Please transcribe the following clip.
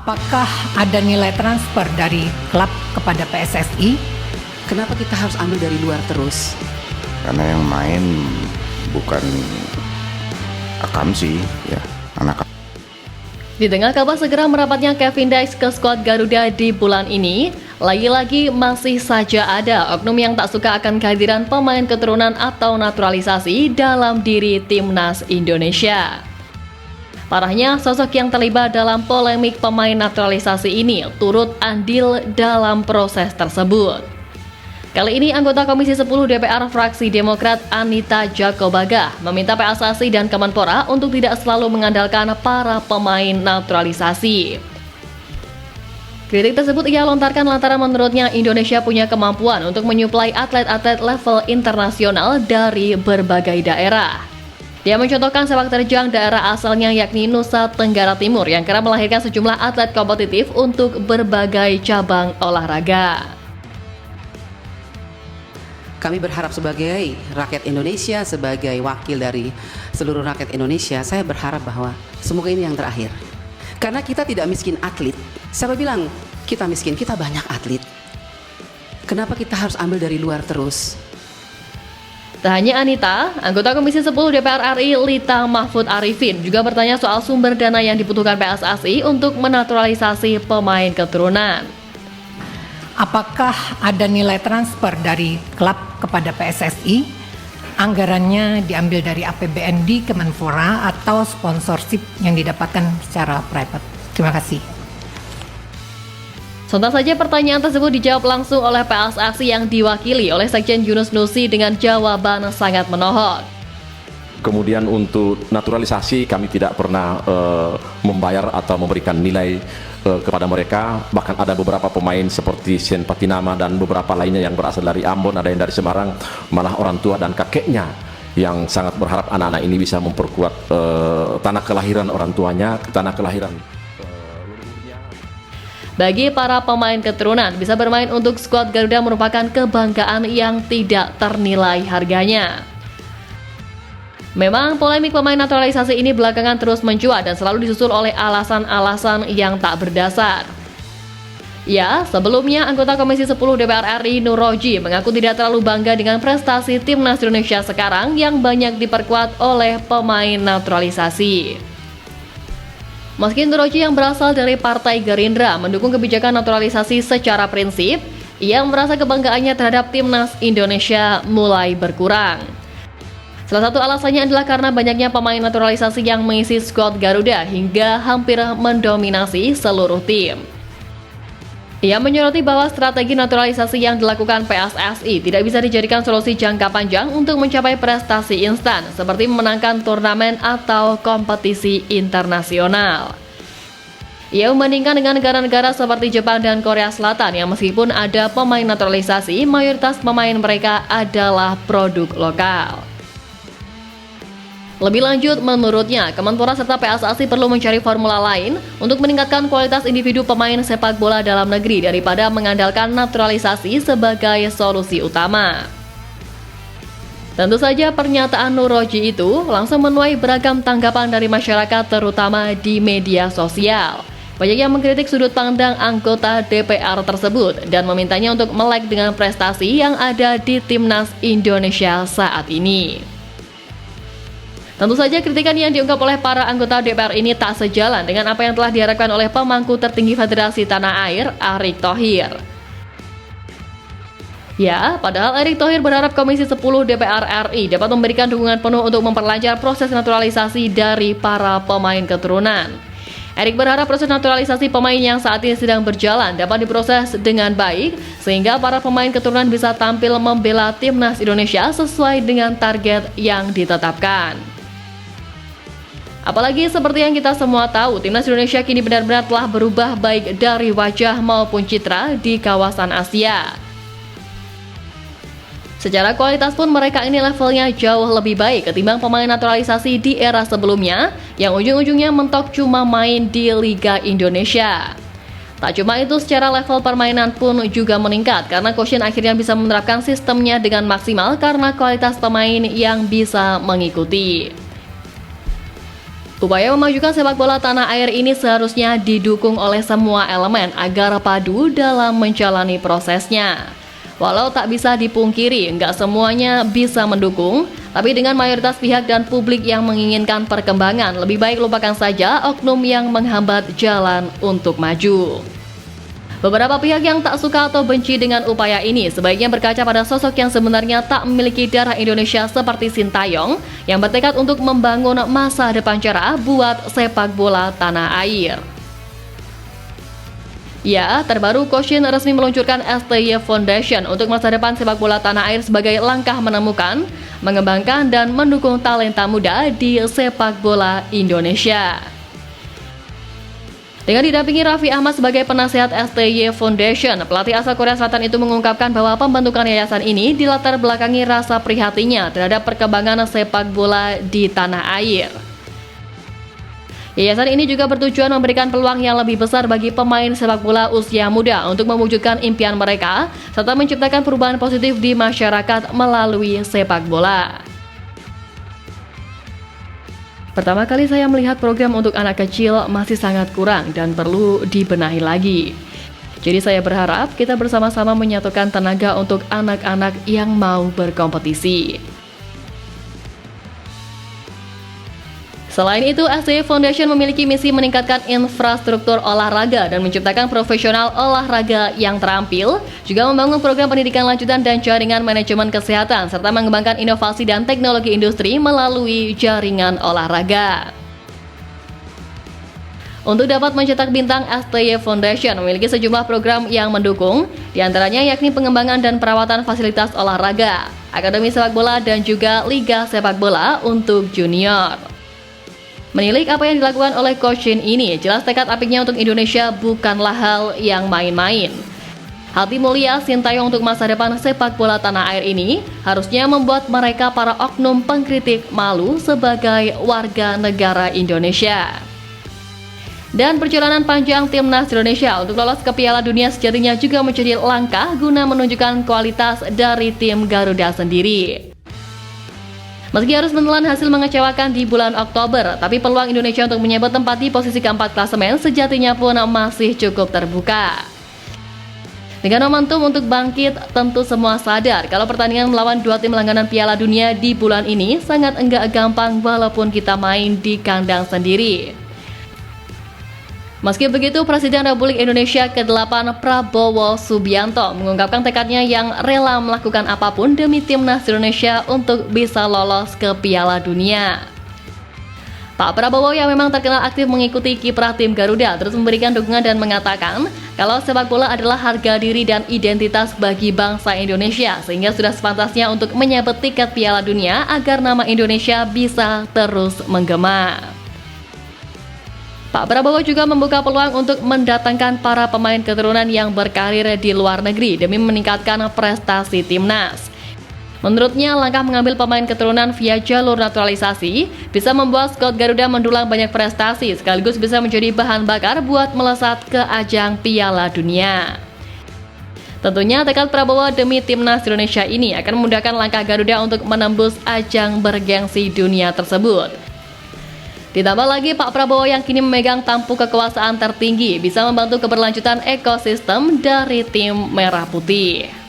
Apakah ada nilai transfer dari klub kepada PSSI? Kenapa kita harus ambil dari luar terus? Karena yang main bukan Akamsi, ya, anak. Di tengah kabar segera merapatnya Kevin Dyche ke skuad Garuda di bulan ini, lagi-lagi masih saja ada oknum yang tak suka akan kehadiran pemain keturunan atau naturalisasi dalam diri timnas Indonesia. Parahnya, sosok yang terlibat dalam polemik pemain naturalisasi ini turut andil dalam proses tersebut. Kali ini anggota Komisi 10 DPR fraksi Demokrat Anita Jakobaga meminta PSSI dan Kemenpora untuk tidak selalu mengandalkan para pemain naturalisasi. Kritik tersebut ia lontarkan lantaran menurutnya Indonesia punya kemampuan untuk menyuplai atlet-atlet level internasional dari berbagai daerah. Dia mencontohkan sepak terjang daerah asalnya yakni Nusa Tenggara Timur yang kerap melahirkan sejumlah atlet kompetitif untuk berbagai cabang olahraga. Kami berharap sebagai rakyat Indonesia, sebagai wakil dari seluruh rakyat Indonesia, saya berharap bahwa semoga ini yang terakhir. Karena kita tidak miskin atlet. Siapa bilang kita miskin? Kita banyak atlet. Kenapa kita harus ambil dari luar terus? Tak hanya Anita, anggota Komisi 10 DPR RI Lita Mahfud Arifin juga bertanya soal sumber dana yang dibutuhkan PSSI untuk menaturalisasi pemain keturunan. Apakah ada nilai transfer dari klub kepada PSSI? Anggarannya diambil dari APBN di Kemenpora atau sponsorship yang didapatkan secara private? Terima kasih. Sontak saja pertanyaan tersebut dijawab langsung oleh PSSI yang diwakili oleh Sekjen Yunus Nusi dengan jawaban sangat menohok. Kemudian untuk naturalisasi kami tidak pernah membayar atau memberikan nilai kepada mereka. Bahkan ada beberapa pemain seperti Sen Patinama dan beberapa lainnya yang berasal dari Ambon, ada yang dari Semarang. Malah orang tua dan kakeknya yang sangat berharap anak-anak ini bisa memperkuat tanah kelahiran orang tuanya, tanah kelahiran. Bagi para pemain keturunan, bisa bermain untuk skuad Garuda merupakan kebanggaan yang tidak ternilai harganya. Memang polemik pemain naturalisasi ini belakangan terus mencuat dan selalu disusul oleh alasan-alasan yang tak berdasar. Ya, sebelumnya anggota Komisi 10 DPR RI Nur Roji mengaku tidak terlalu bangga dengan prestasi timnas Indonesia sekarang yang banyak diperkuat oleh pemain naturalisasi. Meski Nur Roji yang berasal dari Partai Gerindra mendukung kebijakan naturalisasi secara prinsip, ia merasa kebanggaannya terhadap timnas Indonesia mulai berkurang. Salah satu alasannya adalah karena banyaknya pemain naturalisasi yang mengisi skuad Garuda hingga hampir mendominasi seluruh tim. Ia menyoroti bahwa strategi naturalisasi yang dilakukan PSSI tidak bisa dijadikan solusi jangka panjang untuk mencapai prestasi instan seperti memenangkan turnamen atau kompetisi internasional. Ia membandingkan dengan negara-negara seperti Jepang dan Korea Selatan yang meskipun ada pemain naturalisasi, mayoritas pemain mereka adalah produk lokal. Lebih lanjut, menurutnya, Kemenpora serta PSSI perlu mencari formula lain untuk meningkatkan kualitas individu pemain sepak bola dalam negeri daripada mengandalkan naturalisasi sebagai solusi utama. Tentu saja pernyataan Nur Roji itu langsung menuai beragam tanggapan dari masyarakat terutama di media sosial. Banyak yang mengkritik sudut pandang anggota DPR tersebut dan memintanya untuk melek dengan prestasi yang ada di timnas Indonesia saat ini. Tentu saja kritikan yang diungkap oleh para anggota DPR ini tak sejalan dengan apa yang telah diharapkan oleh pemangku tertinggi Federasi Tanah Air, Erick Thohir. Ya, padahal Erick Thohir berharap Komisi 10 DPR RI dapat memberikan dukungan penuh untuk memperlancar proses naturalisasi dari para pemain keturunan. Erick berharap proses naturalisasi pemain yang saat ini sedang berjalan dapat diproses dengan baik, sehingga para pemain keturunan bisa tampil membela timnas Indonesia sesuai dengan target yang ditetapkan. Apalagi seperti yang kita semua tahu, timnas Indonesia kini benar-benar telah berubah baik dari wajah maupun citra di kawasan Asia. Secara kualitas pun mereka ini levelnya jauh lebih baik ketimbang pemain naturalisasi di era sebelumnya yang ujung-ujungnya mentok cuma main di Liga Indonesia. Tak cuma itu, secara level permainan pun juga meningkat karena Koshien akhirnya bisa menerapkan sistemnya dengan maksimal karena kualitas pemain yang bisa mengikuti. Upaya memajukan sepak bola tanah air ini seharusnya didukung oleh semua elemen agar padu dalam menjalani prosesnya. Walau tak bisa dipungkiri, nggak semuanya bisa mendukung, tapi dengan mayoritas pihak dan publik yang menginginkan perkembangan, lebih baik lupakan saja oknum yang menghambat jalan untuk maju. Beberapa pihak yang tak suka atau benci dengan upaya ini sebaiknya berkaca pada sosok yang sebenarnya tak memiliki darah Indonesia seperti Sintayong yang bertekad untuk membangun masa depan cerah buat sepak bola tanah air. Ya, terbaru Koshin resmi meluncurkan STY Foundation untuk masa depan sepak bola tanah air sebagai langkah menemukan, mengembangkan, dan mendukung talenta muda di sepak bola Indonesia. Dengan didampingi Raffi Ahmad sebagai penasehat STY Foundation, pelatih asal Korea Selatan itu mengungkapkan bahwa pembentukan yayasan ini dilatar belakangi rasa prihatinnya terhadap perkembangan sepak bola di tanah air. Yayasan ini juga bertujuan memberikan peluang yang lebih besar bagi pemain sepak bola usia muda untuk mewujudkan impian mereka, serta menciptakan perubahan positif di masyarakat melalui sepak bola. Pertama kali saya melihat program untuk anak kecil masih sangat kurang dan perlu dibenahi lagi. Jadi saya berharap kita bersama-sama menyatukan tenaga untuk anak-anak yang mau berkompetisi. Selain itu, STY Foundation memiliki misi meningkatkan infrastruktur olahraga dan menciptakan profesional olahraga yang terampil, juga membangun program pendidikan lanjutan dan jaringan manajemen kesehatan, serta mengembangkan inovasi dan teknologi industri melalui jaringan olahraga. Untuk dapat mencetak bintang, STY Foundation memiliki sejumlah program yang mendukung, diantaranya yakni pengembangan dan perawatan fasilitas olahraga, akademi sepak bola, dan juga liga sepak bola untuk junior. Menilik apa yang dilakukan oleh Coach Shin ini, jelas tekad apiknya untuk Indonesia bukanlah hal yang main-main. Hati mulia Sintayong untuk masa depan sepak bola tanah air ini harusnya membuat mereka para oknum pengkritik malu sebagai warga negara Indonesia. Dan perjalanan panjang timnas Indonesia untuk lolos ke Piala Dunia sejatinya juga menjadi langkah guna menunjukkan kualitas dari tim Garuda sendiri. Meski harus menelan hasil mengecewakan di bulan Oktober, tapi peluang Indonesia untuk menyabet tempat di posisi keempat klasemen sejatinya pun masih cukup terbuka. Dengan momentum untuk bangkit, tentu semua sadar kalau pertandingan melawan dua tim langganan Piala Dunia di bulan ini sangat enggak gampang walaupun kita main di kandang sendiri. Meski begitu, Presiden Republik Indonesia ke-8 Prabowo Subianto mengungkapkan tekadnya yang rela melakukan apapun demi timnas Indonesia untuk bisa lolos ke Piala Dunia. Pak Prabowo yang memang terkenal aktif mengikuti kiprah tim Garuda terus memberikan dukungan dan mengatakan kalau sepak bola adalah harga diri dan identitas bagi bangsa Indonesia, sehingga sudah sepantasnya untuk menyabet tiket Piala Dunia agar nama Indonesia bisa terus menggema. Pak Prabowo juga membuka peluang untuk mendatangkan para pemain keturunan yang berkarir di luar negeri demi meningkatkan prestasi timnas. Menurutnya, langkah mengambil pemain keturunan via jalur naturalisasi bisa membuat skuad Garuda mendulang banyak prestasi sekaligus bisa menjadi bahan bakar buat melesat ke ajang Piala Dunia. Tentunya tekad Prabowo demi timnas Indonesia ini akan memudahkan langkah Garuda untuk menembus ajang bergengsi dunia tersebut. Ditambah lagi Pak Prabowo yang kini memegang tampuk kekuasaan tertinggi bisa membantu keberlanjutan ekosistem dari tim Merah Putih.